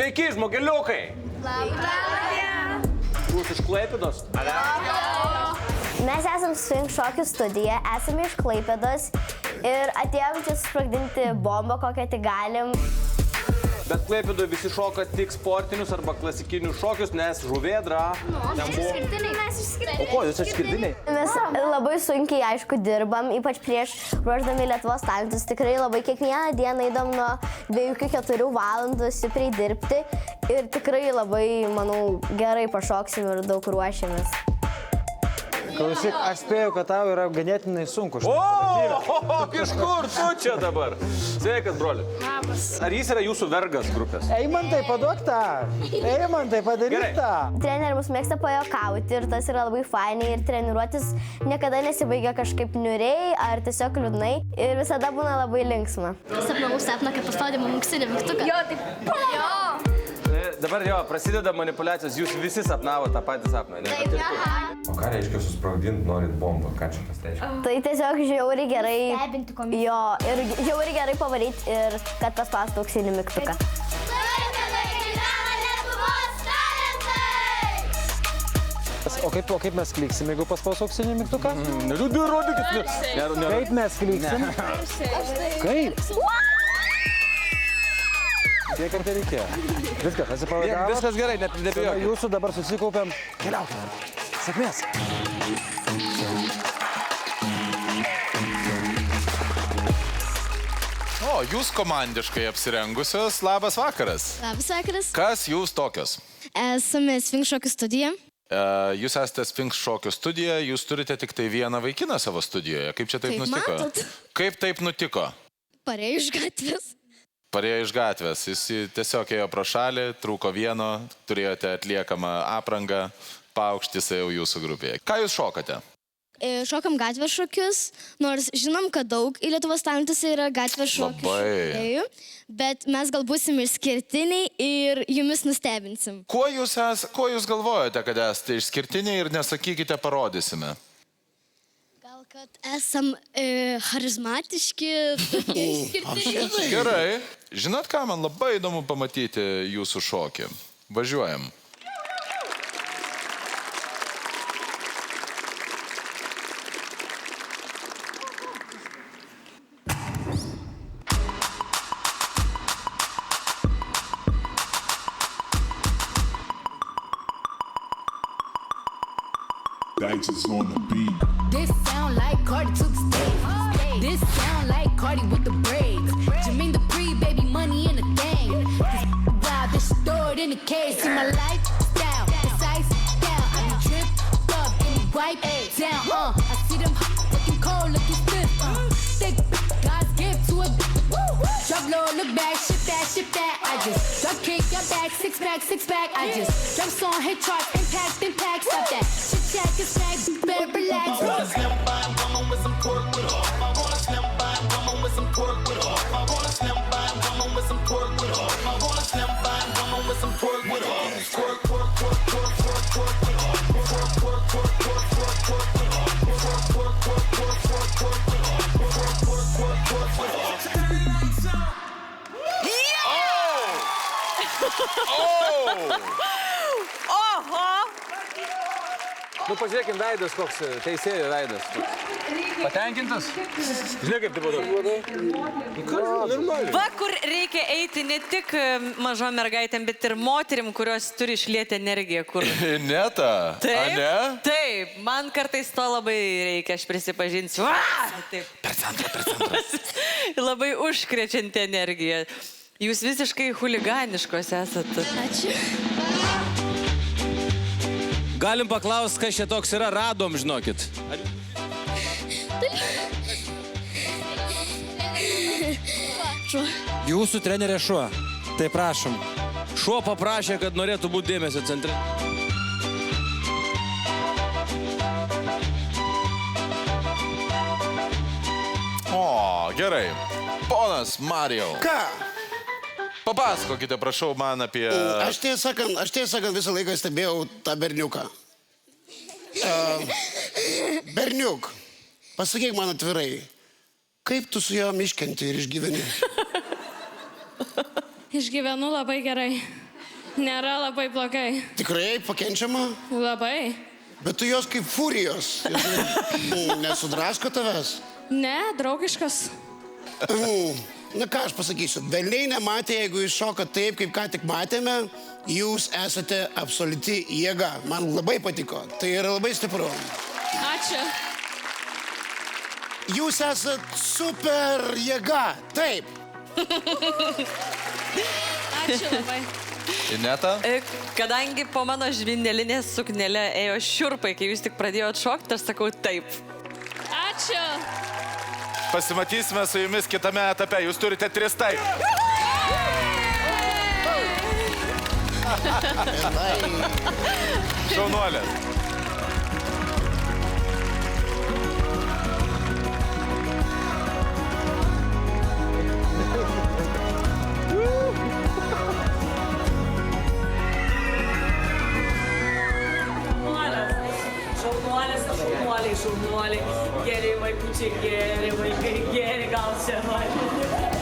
Sveiki, žmogeliukai. Jūs iš Klaipėdos? Mes esam Swing šokių studija, esame iš Klaipėdos ir atėjom čia susprogdinti bombą, kokią tik galim. Bet Klaipėdoje visi šoka tik sportinius arba klasikinius šokius, nes žuvėdra. Mes išskirtiniai. O ko, jūs išskirtiniai? Mes labai sunkiai, aišku, dirbam, ypač prieš ruoždami Lietuvos talentus. Tikrai labai kiekvieną dieną eidam nuo 2 iki 4 valandų stipriai dirbti ir tikrai labai, manau, gerai pašoksim ir daug ruošiamės. Klausyk, aš spėjau, kad tau yra ganėtinai sunku. Iš kur tu čia dabar? Sveikas, broli. Labas. Ar jis yra jūsų vergas grupės? Eimantai, paduok tą. Eimantai, padaryk tą. Treneriai mus mėgsta pajokauti ir tas yra labai fainai ir treniruotis niekada nesibaigia kažkaip niuriai ar tiesiog liūdnai ir visada būna labai linksma. Sapnavau sapną, kaip paspaudė mums auksinį mygtuką. Jo, taip. Jo. Dabar jo, prasideda manipuliacijos, jūs visi sapnavo tą patį sapną, ne? Taip, aha. O ką reiškia susprogdinti, norit bombą? Ką čia tas reiškia? Tai tiesiog žiauriai gerai. Stebinti komisiją. Jo, ir žiauriai gerai pavaryti ir kad paspaustų auksinį mygtuką. O kaip mes kliksim, jeigu paspaus auksinį mygtuką? Rodykit. Kaip mes kliksim? Kaip? Kiek kartai reikėjo? Viskas, atsipalaidavo. Viskas gerai, net nebijokit. Jūsų dabar susikaupiam. Keliaukime. Sėkmės. O, jūs komandiškai apsirengusios. Labas vakaras. Labas vakaras. Kas jūs tokios? Esame Swing šokių studija. Jūs esate Swing šokių studija, jūs turite tik tai vieną vaikiną savo studijoje. Kaip čia taip nutiko? Matot. Kaip taip nutiko? Parėjo iš gatvės. Parėjo iš gatvės. Jis tiesiog ėjo pro šalį, trūko vieno, turėjote atliekamą aprangą, paaukštis jau jūsų grupėje. Ką jūs šokate? Šokam gatvės šokius, nors žinom, kad daug į Lietuvos talentus yra gatvės šokių šokėjų, bet mes gal būsim išskirtiniai ir jumis nustebinsim. Kuo jūs galvojate, kad esate išskirtiniai ir nesakykite, parodysime? Gal, kad esam charizmatiški, išskirtiniai. Gerai. Žinot ką, man labai įdomu pamatyti jūsų šokį. Važiuojam. Digits on the beat. This sound like Cardi took stage. This sound like Cardi with the braids. Jermaine Dupri, baby, money in the thing. Wow, this stored in the case. See my lifestyle, it's ice down. I be dripped up and wipe down. I see them looking cold, looking stiff. Thick, God's gift to a drop low, look back, shit that. I just drop kick, your back, six pack. I just drop song, hit charts, impact, stop that. Shit check, it's back, better relax. I wanna slim by woman with some pork with off. I wanna slim by woman with some pork with off. I wanna slim by woman with some pork with off. I wanna slim by woman with some pork with off. Pork with off. Pork with off. Oho! Nu, pažiūrėkim veidas, koks teisėjo veidas. Patenkintas? Žinai, kaip tai būtų? Va, kur reikia eiti ne tik mažom mergaitėm, bet ir moterim, kurios turi išlieti energiją. Neta, taip, ane? Taip, man kartais to labai reikia, aš prisipažinsiu. Taip. Per centrą. Labai užkrečianti energija. Jūs visiškai huliganiškos esat. Ačiū. Galim paklausti, kas čia toks yra, radom, žinokit. Šuo. Jūsų trenerė šuo. Tai prašom. Šuo paprašė, kad norėtų būti dėmesio centre. O, gerai. Ponas Marijau. Ką? Papasakokite, prašau, man apie... Aš tiesą sakant, visą laiką stebėjau tą berniuką. Berniuk, pasakyk man atvirai, kaip tu su juo iškenti ir išgyveni? Išgyvenu labai gerai. Nėra labai blogai. Tikrai pakenčiama? Labai. Bet tu jos kaip furijos. Nesudrasko tavęs? Ne, draugiškas. Na ką aš pasakysiu, velniai nematė, jeigu jūs šokat taip, kaip ką tik matėme, jūs esate absoliuti jėga. Man labai patiko, tai yra labai stipru. Ačiū. Jūs esat super jėga, taip. Ačiū labai. Ineta? Kadangi po mano žvynelinės suknelė ėjo šiurpai, kai jūs tik pradėjot šokti, aš sakau taip. Ačiū. Pasimatysime su jumis kitame etape. Jūs turite 3 taip. Šaunuolės. Šaunuoliai, šaunuoliai, geri vaikučiai, geri vaikai, geri gal čia.